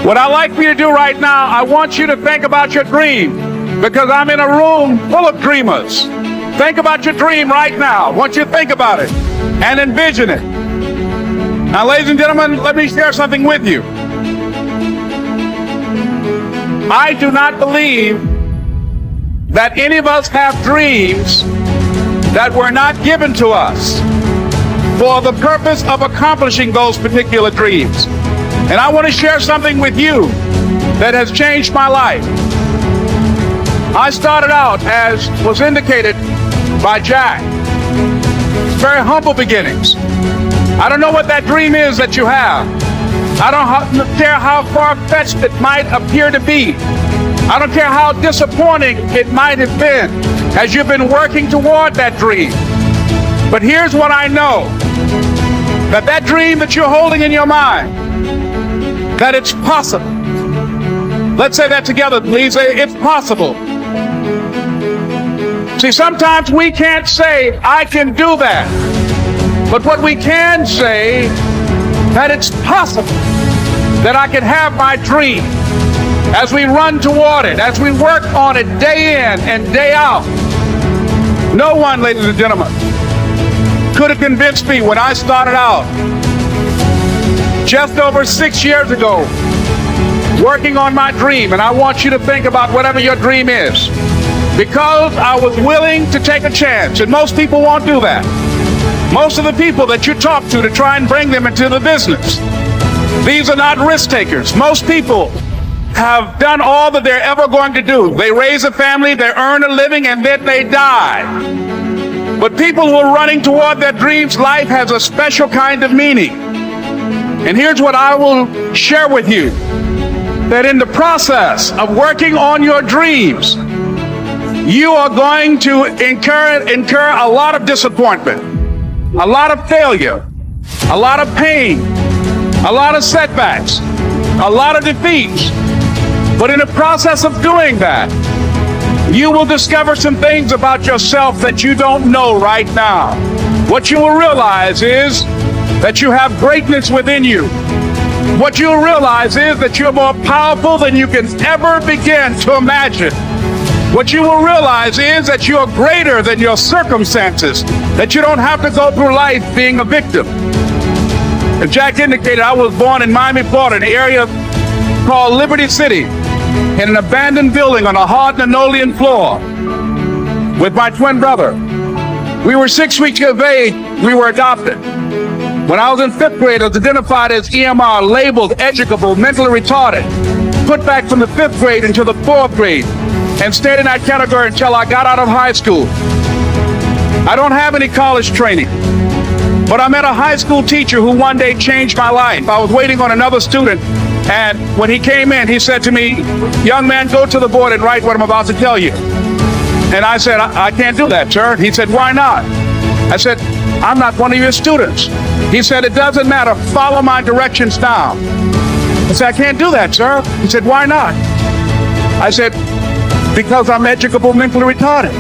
What I'd like for you to do right now, I want you to think about your dream, because I'm in a room full of dreamers. Think about your dream right now. I want you to think about it and envision it. Now, ladies and gentlemen, let me share something with you. I do not believe that any of us have dreams that were not given to us for the purpose of accomplishing those particular dreams. And I want to share something with you that has changed my life. I started out, as was indicated by Jack, very humble beginnings. I don't know what that dream is that you have. I don't care how far-fetched it might appear to be. I don't care how disappointing it might have been as you've been working toward that dream. But here's what I know, that that dream that you're holding in your mind, that it's possible. Let's say that together, please. It's possible. See, sometimes we can't say, I can do that. But what we can say, that it's possible that I can have my dream as we run toward it, as we work on it day in and day out. No one, ladies and gentlemen, could have convinced me when I started out just over 6 years ago working on my dream. And I want you to think about whatever your dream is, because I was willing to take a chance, and most people won't do that. Most of the people that you talk to try and bring them into the business, these are not risk takers. Most people have done all that they're ever going to do. They raise a family, they earn a living, and then they die. But people who are running toward their dreams, life has a special kind of meaning. And here's what I will share with you, that in the process of working on your dreams, you are going to incur a lot of disappointment, a lot of failure, a lot of pain, a lot of setbacks, a lot of defeats. But in the process of doing that, you will discover some things about yourself that you don't know right now. What you will realize is that you have greatness within you. What you'll realize is that you're more powerful than you can ever begin to imagine. What you will realize is that you are greater than your circumstances, that you don't have to go through life being a victim. As Jack indicated, I was born in Miami, Florida, in an area called Liberty City, in an abandoned building on a hard linoleum floor with my twin brother. We were 6 weeks of age, we were adopted. When I was in 5th grade, I was identified as EMR, labeled educable, mentally retarded, put back from the 5th grade into the 4th grade, and stayed in that category until I got out of high school. I don't have any college training, but I met a high school teacher who one day changed my life. I was waiting on another student, and when he came in, he said to me, "Young man, go to the board and write what I'm about to tell you." And I said, I can't do that, sir. He said, "Why not?" I said, "I'm not one of your students." He said, "It doesn't matter, follow my directions now." I said, "I can't do that, sir." He said, "Why not?" I said, "Because I'm educable, mentally retarded."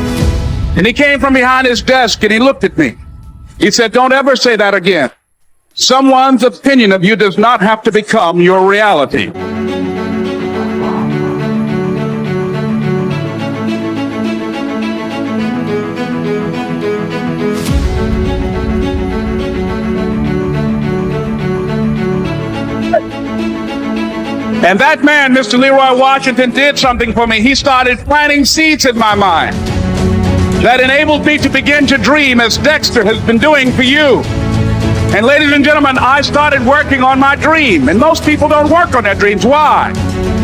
And he came from behind his desk and he looked at me. He said, "Don't ever say that again. Someone's opinion of you does not have to become your reality." And that man, Mr. Leroy Washington, did something for me. He started planting seeds in my mind that enabled me to begin to dream, as Dexter has been doing for you. And ladies and gentlemen, I started working on my dream. And most people don't work on their dreams. Why?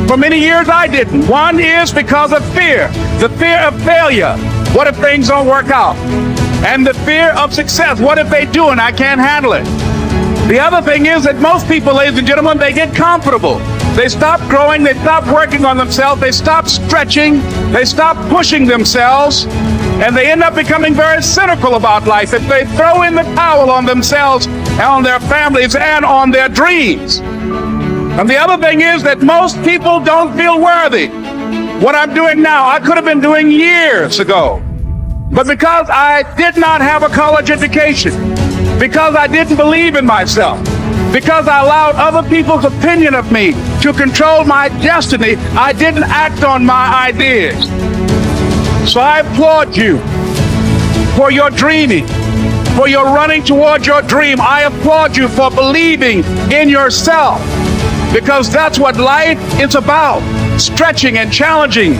For many years I didn't. One is because of fear. The fear of failure. What if things don't work out? And the fear of success. What if they do and I can't handle it? The other thing is that most people, ladies and gentlemen, they get comfortable. They stop growing, they stop working on themselves, they stop stretching, they stop pushing themselves, and they end up becoming very cynical about life. If they throw in the towel on themselves and on their families and on their dreams. And the other thing is that most people don't feel worthy. What I'm doing now, I could have been doing years ago. But because I did not have a college education, because I didn't believe in myself, Because I allowed other people's opinion of me to control my destiny, I didn't act on my ideas. So I applaud you for your dreaming, for your running toward your dream. I applaud you for believing in yourself, because that's what life is about, stretching and challenging,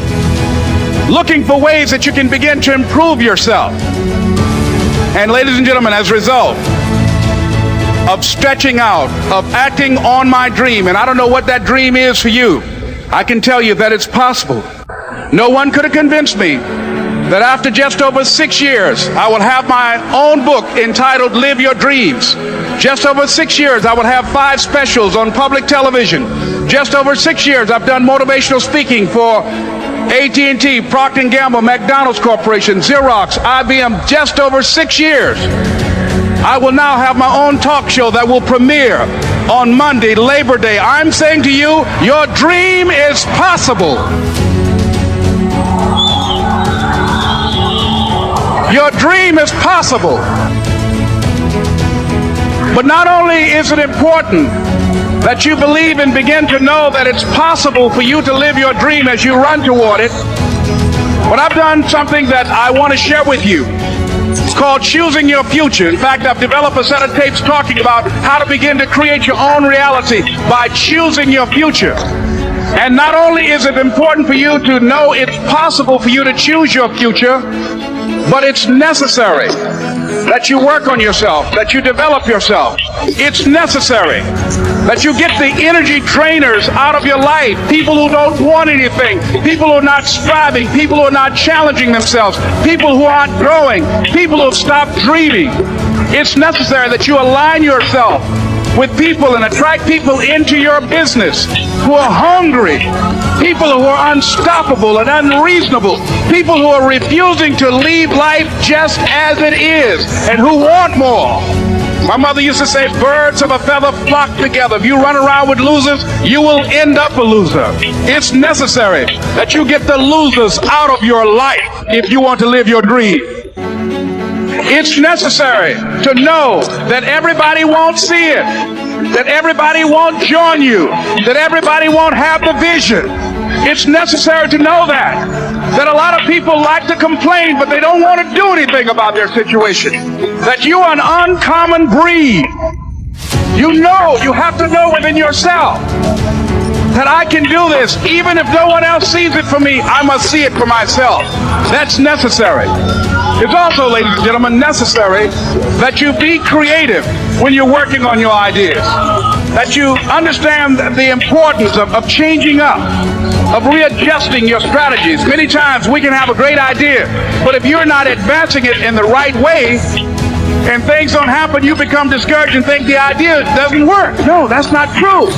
looking for ways that you can begin to improve yourself. And ladies and gentlemen, as a result of stretching out, of acting on my dream, and I don't know what that dream is for you, I can tell you that it's possible. No one could have convinced me that after just over 6 years, I will have my own book entitled Live Your Dreams. Just over 6 years, I will have 5 specials on public television. Just over 6 years, I've done motivational speaking for AT&T, Procter & Gamble, McDonald's Corporation, Xerox, IBM. Just over 6 years. I will now have my own talk show that will premiere on Monday, Labor Day. I'm saying to you, your dream is possible. Your dream is possible. But not only is it important that you believe and begin to know that it's possible for you to live your dream as you run toward it, but I've done something that I want to share with you. It's called Choosing Your Future. In fact, I've developed a set of tapes talking about how to begin to create your own reality by choosing your future. And not only is it important for you to know it's possible for you to choose your future, but it's necessary that you work on yourself, that you develop yourself. It's necessary that you get the energy drainers out of your life, people who don't want anything, people who are not striving, people who are not challenging themselves, people who aren't growing, people who have stopped dreaming. It's necessary that you align yourself with people and attract people into your business who are hungry, people who are unstoppable and unreasonable, people who are refusing to leave life just as it is and who want more. My mother used to say, birds of a feather flock together. If you run around with losers, you will end up a loser. It's necessary that you get the losers out of your life if you want to live your dream. It's necessary to know that everybody won't see it, that everybody won't join you, that everybody won't have the vision. It's necessary to know that a lot of people like to complain, but they don't want to do anything about their situation. That you are an uncommon breed. You know, you have to know within yourself that I can do this. Even if no one else sees it for me, I must see it for myself. That's necessary. It's also, ladies and gentlemen, necessary that you be creative when you're working on your ideas. That you understand the importance of changing up, of readjusting your strategies. Many times we can have a great idea, but if you're not advancing it in the right way and things don't happen, you become discouraged and think the idea doesn't work. No, that's not true.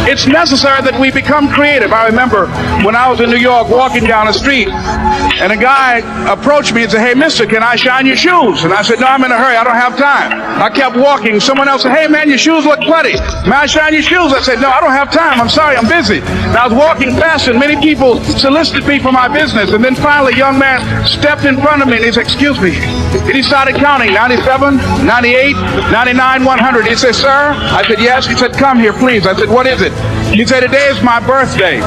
It's necessary that we become creative. I remember when I was in New York walking down the street, and a guy approached me and said, "Hey, mister, can I shine your shoes?" And I said, "No, I'm in a hurry. I don't have time." I kept walking. Someone else said, "Hey, man, your shoes look bloody. May I shine your shoes?" I said, "No, I don't have time. I'm sorry, I'm busy." And I was walking fast, and many people solicited me for my business. And then finally, a young man stepped in front of me, and he said, "Excuse me." And he started counting, 97, 98, 99, 100. He said, "Sir?" I said, "Yes." He said, "Come here, please." I said, "What is it?" He said, "Today is my birthday.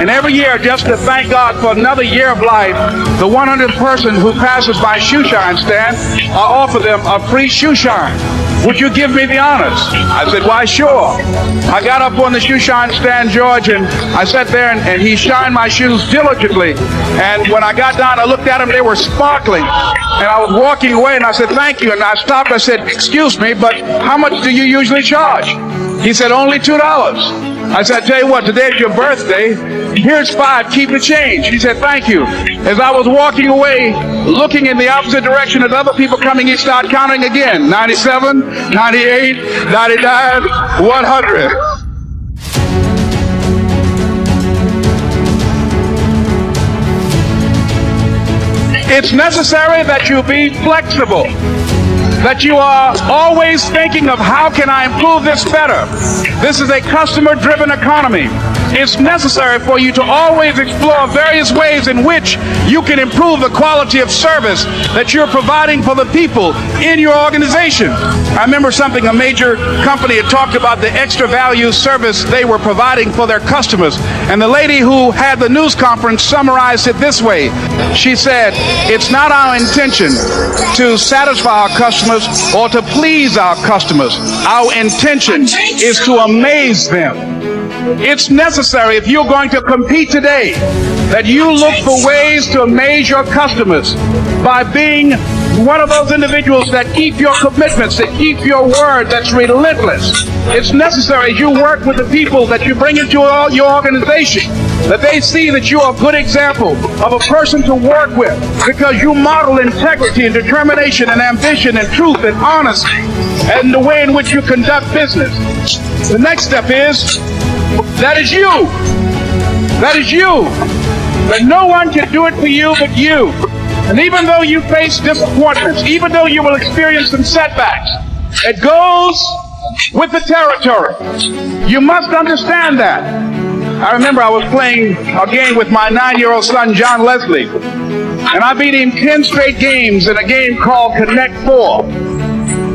And every year, just to thank God for another year of life, the 100th person who passes my shoe shine stand, I offer them a free shoe shine. Would you give me the honors?" I said, "Why, sure." I got up on the shoe shine stand, George, and I sat there, and he shined my shoes diligently. And when I got down, I looked at them, they were sparkling. And I was walking away, and I said, "Thank you." And I stopped, I said, "Excuse me, but how much do you usually charge?" He said, "Only $2. I said, "I tell you what, today's your birthday. Here's $5, keep the change." He said, "Thank you." As I was walking away, looking in the opposite direction at other people coming, he started counting again. 97, 98, 99, 100. It's necessary that you be flexible, that you are always thinking of how can I improve this better. This is a customer-driven economy. it's necessary for you to always explore various ways in which you can improve the quality of service that you're providing for the people in your organization. I remember something a major company had talked about, the extra value service they were providing for their customers. And the lady who had the news conference summarized it this way. She said, it's not our intention to satisfy our customers or to please our customers. Our intention is to amaze them. It's necessary, if you're going to compete today, that you look for ways to amaze your customers by being one of those individuals that keep your commitments, that keep your word, that's relentless. It's necessary as you work with the people that you bring into your organization, that they see that you are a good example of a person to work with, because you model integrity and determination and ambition and truth and honesty and the way in which you conduct business. The next step is, that is you. That is you. That no one can do it for you but you. And even though you face disappointments, even though you will experience some setbacks, it goes with the territory. You must understand that. I remember I was playing a game with my 9-year-old son, John Leslie, and I beat him 10 straight games in a game called Connect 4.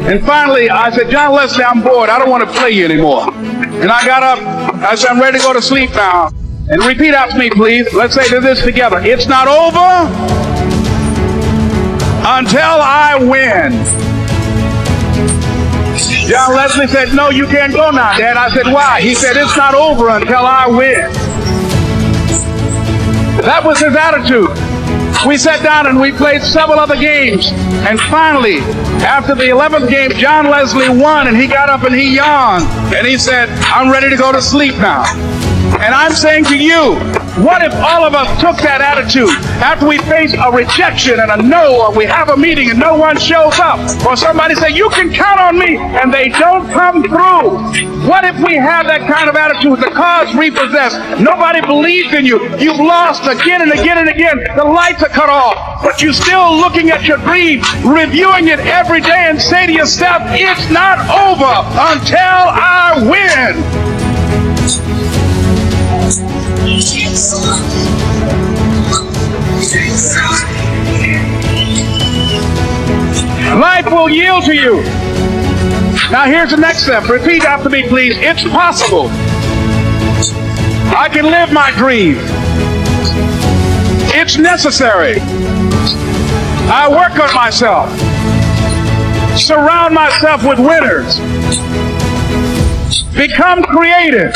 And finally, I said, John Leslie, I'm bored. I don't want to play you anymore. And I got up. I said, I'm ready to go to sleep now. And repeat after me, please. Let's say this together. It's not over until I win. John Leslie said, no, you can't go now, Dad. I said, why? He said, it's not over until I win. That was his attitude. We sat down and we played several other games. And finally, after the 11th game, John Leslie won, and he got up and he yawned. And he said, I'm ready to go to sleep now. And I'm saying to you, what if all of us took that attitude after we face a rejection and a no, or we have a meeting and no one shows up, or somebody say, you can count on me, and they don't come through? What if we have that kind of attitude? The car's repossessed. Nobody believes in you. You've lost again and again and again. The lights are cut off, but you're still looking at your dream, reviewing it every day, and say to yourself, it's not over until I win. Life will yield to you. Now here's the next step. Repeat after me, please. It's possible. I can live my dream. It's necessary. I work on myself. Surround myself with winners. Become creative.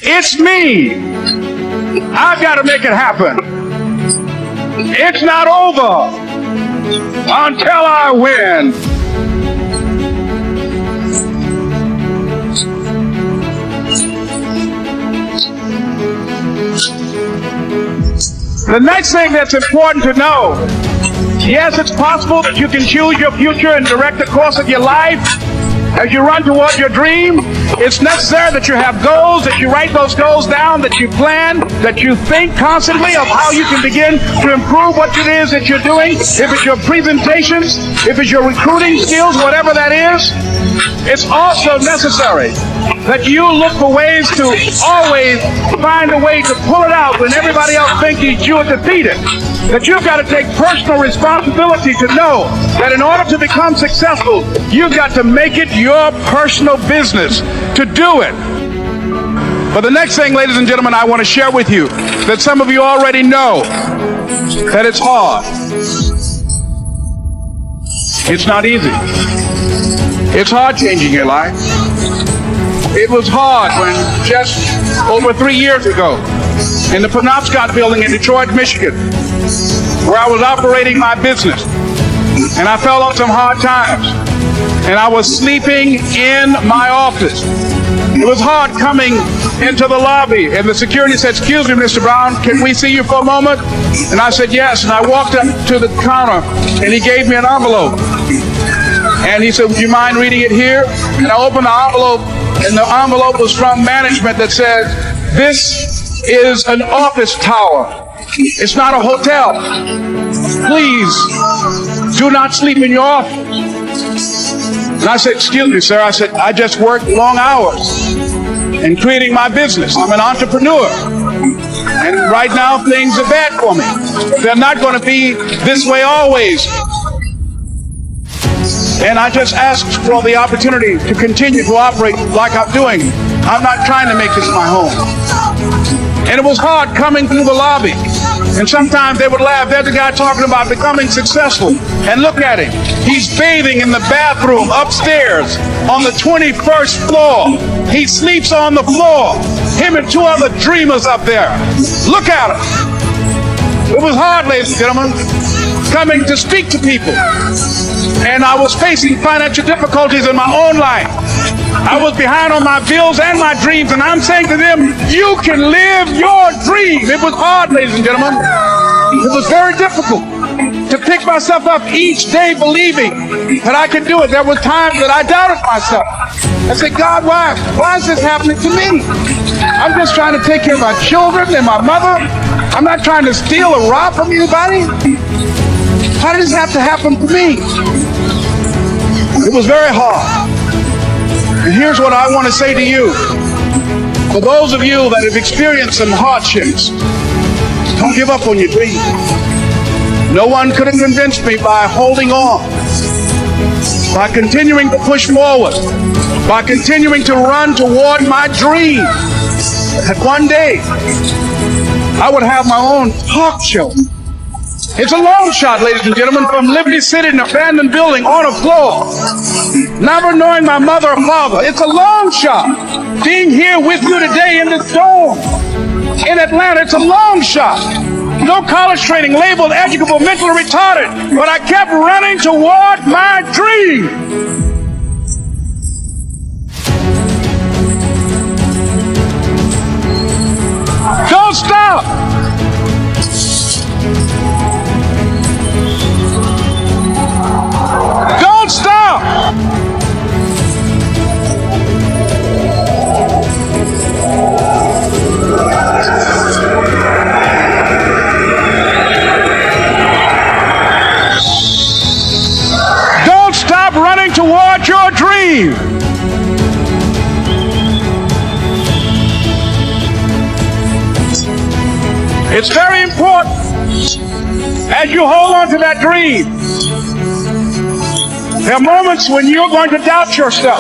It's me. I've got to make it happen. It's not over until I win. The next thing that's important to know, yes, it's possible that you can choose your future and direct the course of your life as you run toward your dream. It's necessary that you have goals, that you write those goals down, that you plan, that you think constantly of how you can begin to improve what it is that you're doing. If it's your presentations, if it's your recruiting skills, whatever that is, it's also necessary that you look for ways to always find a way to pull it out when everybody else thinks you are defeated. That you've got to take personal responsibility to know that in order to become successful, you've got to make it your personal business to do it. But the next thing, ladies and gentlemen, I want to share with you that some of you already know that it's hard. It's not easy. It's hard changing your life. It was hard when just over 3 years ago in the Penobscot building in Detroit, Michigan, where I was operating my business, and I fell on some hard times, and I was sleeping in my office. It was hard coming into the lobby, and the security said, excuse me, Mr. Brown, can we see you for a moment? And I said, yes, and I walked up to the counter, and he gave me an envelope. And he said, would you mind reading it here? And I opened the envelope, and the envelope was from management that said, this is an office tower. It's not a hotel. Please do not sleep in your office. And I said, excuse me, sir. I said, I just worked long hours. in creating my business. I'm an entrepreneur. And right now, things are bad for me. They're not going to be this way always. And I just asked for the opportunity to continue to operate like I'm doing. I'm not trying to make this my home. And it was hard coming through the lobby. And sometimes they would laugh. There's a guy talking about becoming successful. And look at him. He's bathing in the bathroom upstairs on the 21st floor. He sleeps on the floor. Him and two other dreamers up there. Look at him. It was hard, ladies and gentlemen, coming to speak to people. And I was facing financial difficulties in my own life. I was behind on my bills and my dreams, and I'm saying to them, you can live your dream. It was hard, ladies and gentlemen. It was very difficult to pick myself up each day believing that I could do it. There were times that I doubted myself. I said, God, why is this happening to me? I'm just trying to take care of my children and my mother. I'm not trying to steal or rob from anybody. How did this have to happen to me? It was very hard. And here's what I want to say to you. For those of you that have experienced some hardships, don't give up on your dream. No one could have convinced me by holding on, by continuing to push forward, by continuing to run toward my dream, that one day I would have my own talk show. It's a long shot, ladies and gentlemen, from Liberty City, an abandoned building on a floor, never knowing my mother or father. It's a long shot. Being here with you today in this dome in Atlanta, it's a long shot. No college training, labeled educable, mentally retarded, but I kept running toward my dream. Don't stop. Don't stop. Don't stop running toward your dream. It's very important as you hold on to that dream. There are moments when you're going to doubt yourself.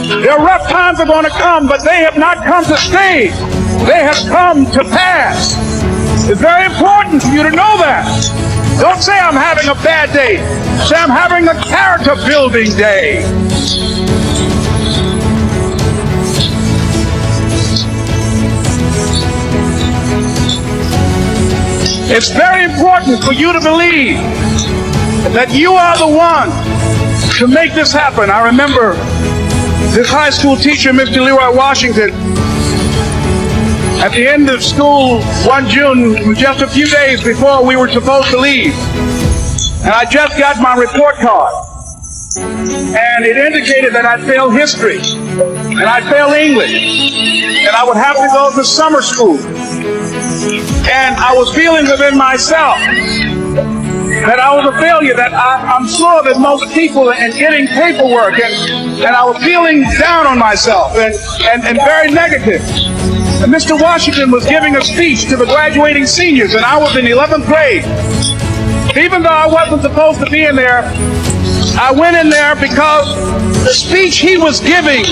There are rough times are going to come, but they have not come to stay. They have come to pass. It's very important for you to know that. Don't say I'm having a bad day. Say I'm having a character building day. It's very important for you to believe that you are the one to make this happen. I remember this high school teacher, Mr. Leroy Washington, at the end of school one June, just a few days before we were supposed to leave. And I just got my report card. And it indicated that I failed history, and I failed English, and I would have to go to summer school. And I was feeling within myself that I was a failure, that I'm slower than most people in getting paperwork, and I was feeling down on myself and very negative. And Mr. Washington was giving a speech to the graduating seniors, and I was in 11th grade. Even though I wasn't supposed to be in there, I went in there because the speech he was giving,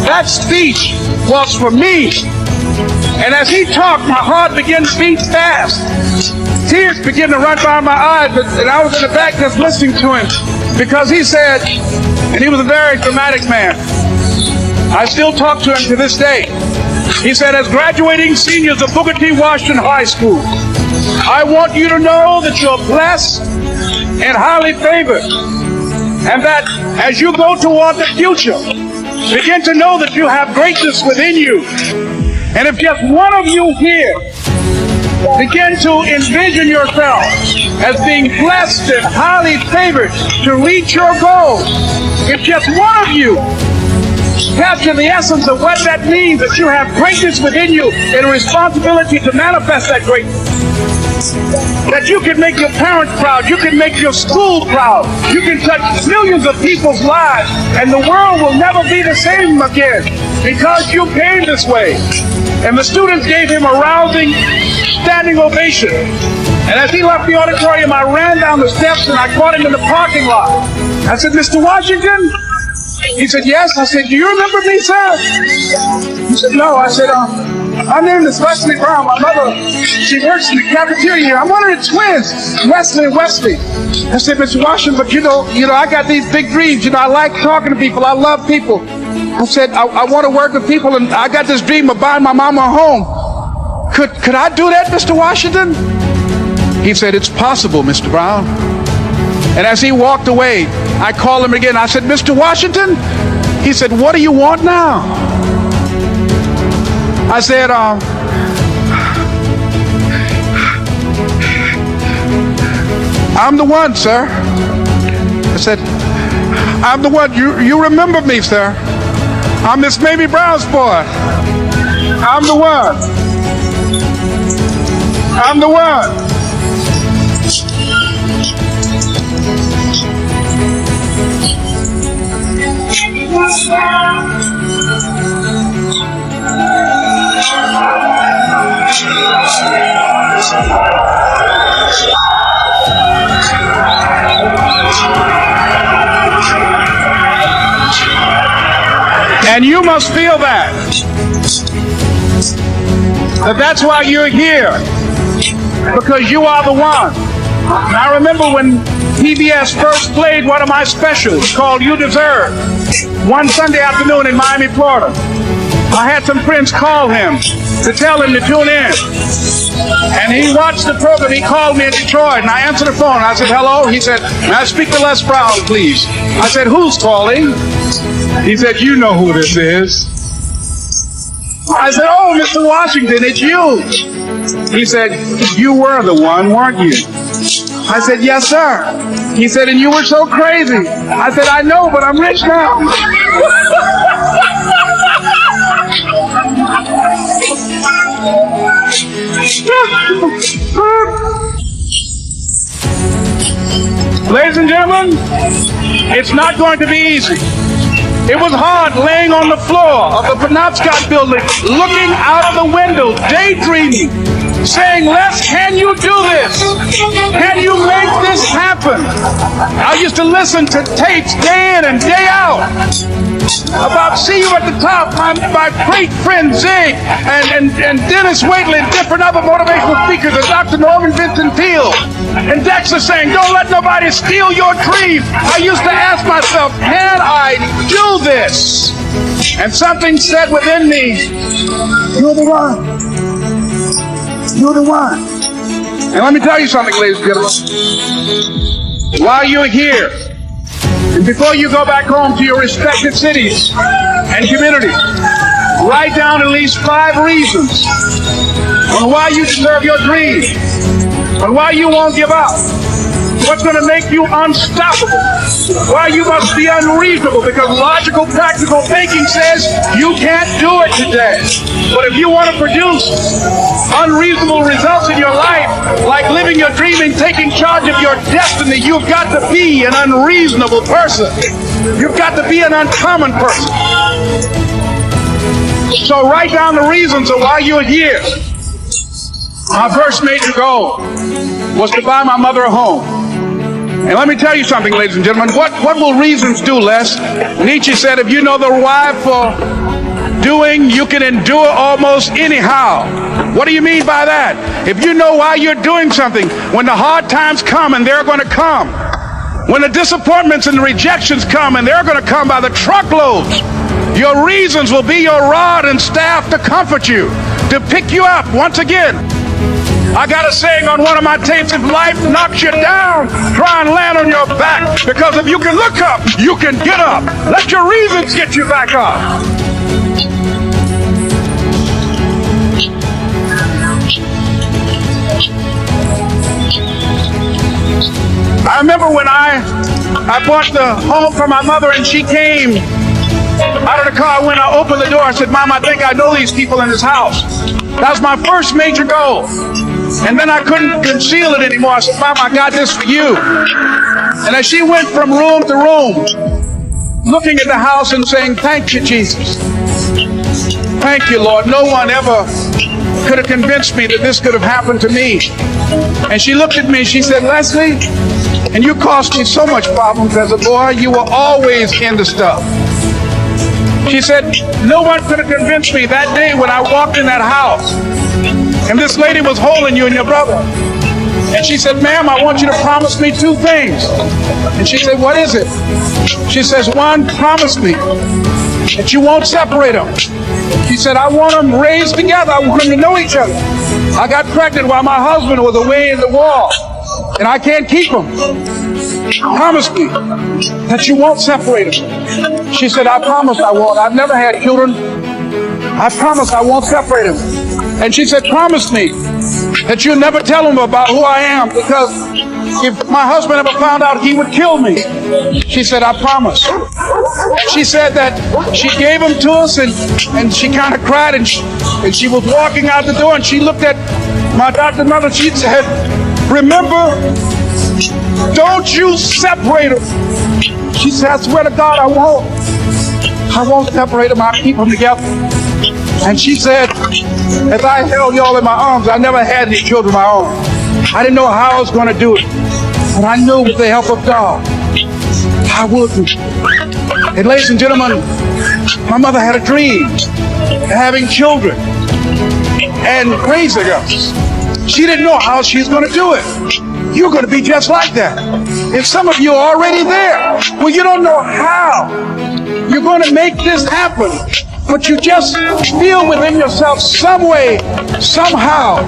that speech was for me. And as he talked, my heart began to beat fast. Tears began to run down my eyes, and I was in the back just listening to him, because he said, and he was a very dramatic man. I still talk to him to this day. He said, as graduating seniors of Booker T. Washington High School, I want you to know that you're blessed and highly favored, and that as you go toward the future, begin to know that you have greatness within you. And if just one of you here begin to envision yourself as being blessed and highly favored to reach your goals, if just one of you capture the essence of what that means, that you have greatness within you and a responsibility to manifest that greatness, That you can make your parents proud, you can make your school proud, you can touch millions of people's lives, and the world will never be the same again because you came this way. And the students gave him a rousing standing ovation. And as he left the auditorium, I ran down the steps and I caught him in the parking lot. I said, "Mr. Washington?" He said, "Yes." I said, "Do you remember me, sir?" He said, "No." I said, "My name is Wesley Brown. My mother, she works in the cafeteria here. I'm one of the twins, Wesley and Wesley." I said, "Mr. Washington, but you know, I got these big dreams. I like talking to people. I love people." I said, I want to work with people, and I got this dream of buying my mama a home. Could I do that, Mr. Washington?" He said, "It's possible, Mr. Brown." And as he walked away, I called him again. I said, "Mr. Washington?" He said, "What do you want now?" I said, "I'm the one, sir." I said, "I'm the one. You remember me, sir. I'm Miss Mamie Brown's boy. I'm the one. I'm the one." And you must feel that's why you're here, because you are the one. And I remember when PBS first played one of my specials called "You Deserve" one Sunday afternoon in Miami, Florida. I had some friends call him to tell him to tune in. And he watched the program. He called me in Detroit, and I answered the phone. I said, "Hello." He said, "May I speak to Les Brown, please?" I said, "Who's calling?" He said, "You know who this is." I said, "Oh, Mr. Washington, it's you." He said, "You were the one, weren't you?" I said, "Yes, sir." He said, "And you were so crazy." I said, "I know, but I'm rich now." Ladies and gentlemen, it's not going to be easy. It was hard laying on the floor of the Penobscot building, looking out of the window, daydreaming, saying, "Les, can you do this? Can you make this happen?" I used to listen to tapes day in and day out about "See You at the Top," my great friend Zig and Dennis Waitley and different other motivational speakers, and Dr. Norman Vincent Peale and Dexter saying, "Don't let nobody steal your dream." I used to ask myself, can I do this? And something said within me, "You're the one. You're the one." And let me tell you something, ladies and gentlemen. While you're here, and before you go back home to your respective cities and communities, write down at least 5 reasons on why you deserve your dream, on why you won't give up, what's going to make you unstoppable, why you must be unreasonable, because logical, practical thinking says you can't do it today. But if you want to produce unreasonable results in your life, like living your dream and taking charge of your destiny, you've got to be an unreasonable person. You've got to be an uncommon person. So write down the reasons of why you're here. My first major goal was to buy my mother a home. And let me tell you something, ladies and gentlemen. What will reasons do, Les? Nietzsche said, if you know the why for doing, you can endure almost anyhow. What do you mean by that? If you know why you're doing something, when the hard times come, and they're going to come, when the disappointments and the rejections come, and they're going to come by the truckloads, your reasons will be your rod and staff to comfort you, to pick you up once again. I got a saying on one of my tapes: if life knocks you down, try and land on your back, because if you can look up, you can get up. Let your reasons get you back up. I remember when I bought the home for my mother, and she came out of the car. When I opened the door, I said, "Mom, I think I know these people in this house." That was my first major goal. And then I couldn't conceal it anymore. I said, Mom, I got this for you. And as she went from room to room, looking at the house and saying, thank you, Jesus. Thank you, Lord. No one ever could have convinced me that this could have happened to me. And she looked at me, she said, Leslie, and you caused me so much problems as a boy. You were always into stuff. She said, no one could have convinced me that day when I walked in that house and this lady was holding you and your brother. And she said, ma'am, I want you to promise me 2 things. And she said, what is it? She says, one, promise me that you won't separate them. She said, I want them raised together. I want them to know each other. I got pregnant while my husband was away in the war, and I can't keep them. Promise me that you won't separate them. She said, I promise I won't. I've never had children. I promise I won't separate them. And she said, promise me that you'll never tell them about who I am, because if my husband ever found out, he would kill me. She said, I promise. She said that she gave them to us, and she kind of cried, and she was walking out the door, and she looked at my adopted mother. She said, remember, don't you separate them. She said, I swear to God, I won't separate them. I'll keep them together. And she said, as I held y'all in my arms, I never had any children of my own. I didn't know how I was going to do it, but I knew with the help of God, I would. And ladies and gentlemen, my mother had a dream of having children. And praise God, she didn't know how she was going to do it. You're going to be just like that. And some of you are already there. Well, you don't know how you're going to make this happen, but you just feel within yourself some way, somehow,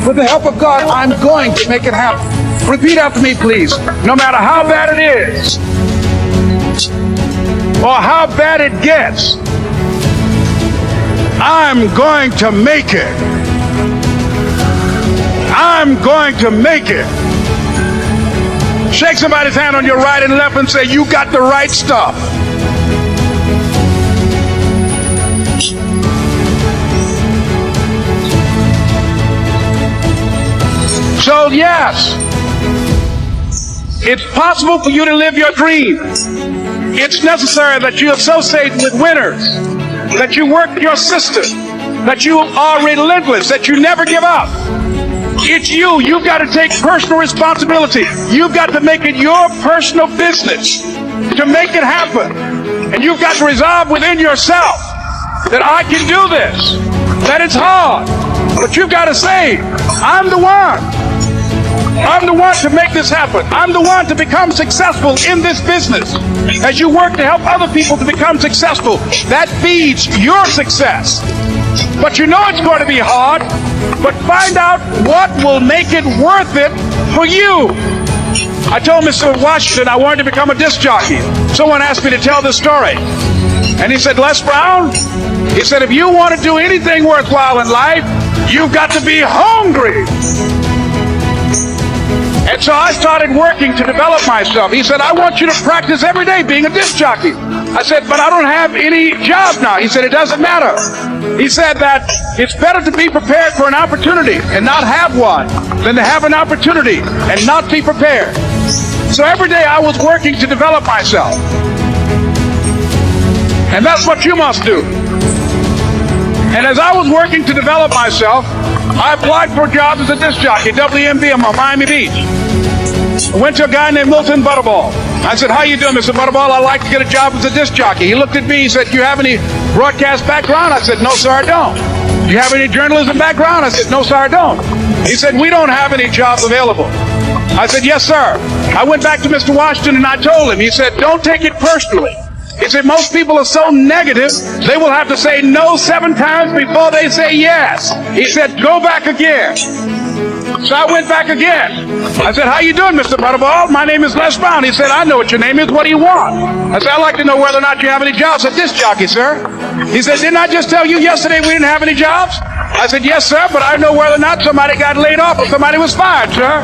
with the help of God, I'm going to make it happen. Repeat after me, please. No matter how bad it is, or how bad it gets, I'm going to make it. I'm going to make it. Shake somebody's hand on your right and left and say, you got the right stuff. So yes, it's possible for you to live your dream. It's necessary that you associate with winners, that you work your system, that you are relentless, that you never give up. It's you. You've got to take personal responsibility. You've got to make it your personal business to make it happen. And you've got to resolve within yourself that I can do this, that it's hard, but you've got to say, I'm the one. I'm the one to make this happen. I'm the one to become successful in this business. As you work to help other people to become successful, that feeds your success. But you know it's going to be hard, but find out what will make it worth it for you. I told Mr. Washington I wanted to become a disc jockey. Someone asked me to tell this story. And he said, Les Brown, he said, if you want to do anything worthwhile in life, you've got to be hungry. And so I started working to develop myself. He said, I want you to practice every day being a disc jockey. I said, but I don't have any job now. He said, it doesn't matter. He said that it's better to be prepared for an opportunity and not have one than to have an opportunity and not be prepared. So every day I was working to develop myself. And that's what you must do. And as I was working to develop myself, I applied for a job as a disc jockey, WMB on Miami Beach. I went to a guy named Milton Butterball. I said, how you doing, Mr. Butterball? I'd like to get a job as a disc jockey. He looked at me, he said, do you have any broadcast background? I said, no, sir, I don't. Do you have any journalism background? I said, no, sir, I don't. He said, we don't have any jobs available. I said, yes, sir. I went back to Mr. Washington and I told him. He said, don't take it personally. He said, most people are so negative, they will have to say no 7 times before they say yes. He said, go back again. So I went back again. I said, how you doing, Mr. Butterball? My name is Les Brown. He said, I know what your name is. What do you want? I said, I'd like to know whether or not you have any jobs at disc jockey, sir. He said, didn't I just tell you yesterday we didn't have any jobs? I said, yes, sir, but I know whether or not somebody got laid off or somebody was fired, sir.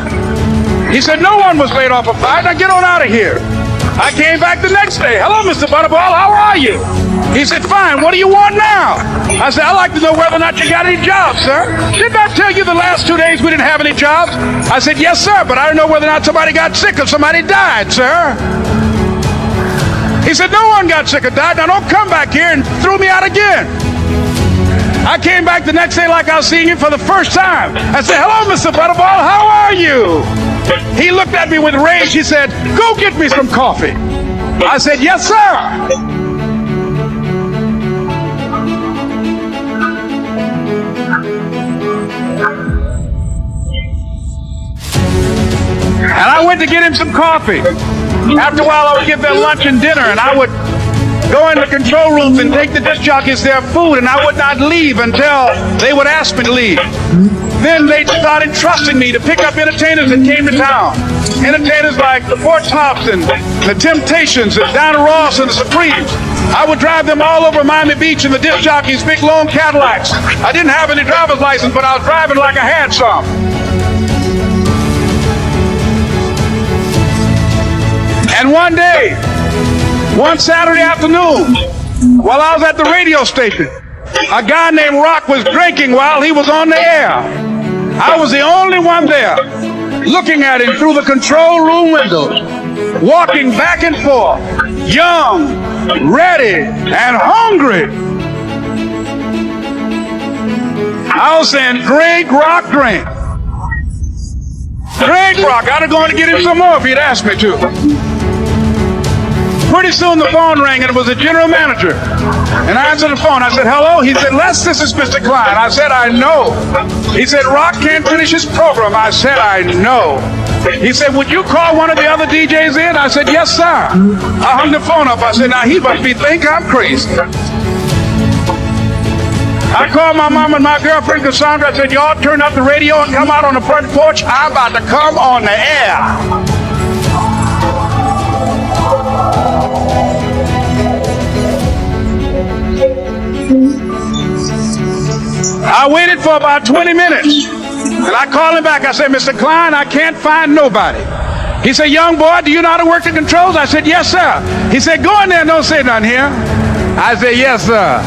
He said, no one was laid off or fired. Now get on out of here. I came back the next day. Hello, Mr. Butterball, how are you? He said, fine, what do you want now? I said, I'd like to know whether or not you got any jobs, sir. Didn't I tell you the last 2 days we didn't have any jobs? I said, yes, sir, but I don't know whether or not somebody got sick or somebody died, sir. He said, no one got sick or died. Now don't come back here and throw me out again. I came back the next day like I was seeing him for the first time. I said, hello, Mr. Butterball, how are you? He looked at me with rage. He said, go get me some coffee. I said, yes, sir. And I went to get him some coffee. After a while, I would get their lunch and dinner, and I would go in the control rooms and take the disc jockeys their food, and I would not leave until they would ask me to leave. Then they started trusting me to pick up entertainers that came to town. Entertainers like the Four Tops and the Temptations and Donna Ross and the Supremes. I would drive them all over Miami Beach in the disc jockeys' big long Cadillacs. I didn't have any driver's license, but I was driving like I had some. And one day, one Saturday afternoon, while I was at the radio station, a guy named Rock was drinking while he was on the air. I was the only one there, looking at him through the control room windows, walking back and forth, young, ready, and hungry. I was saying, drink, Rock, drink. Drink, Rock. I'd have gone to get him some more if he'd asked me to. Pretty soon the phone rang, and it was the general manager. And I answered the phone. I said, hello? He said, Les, this is Mr. Klein. I said, I know. He said, Rock can't finish his program. I said, I know. He said, would you call one of the other DJs in? I said, yes, sir. I hung the phone up. I said, now he must think I'm crazy. I called my mom and my girlfriend Cassandra. I said, y'all turn up the radio and come out on the front porch. I'm about to come on the air. I waited for about 20 minutes, and I called him back. I said, Mr. Klein, I can't find nobody. He said, young boy, do you know how to work the controls? I said, yes, sir. He said, go in there and don't say nothing here. I said, yes, sir.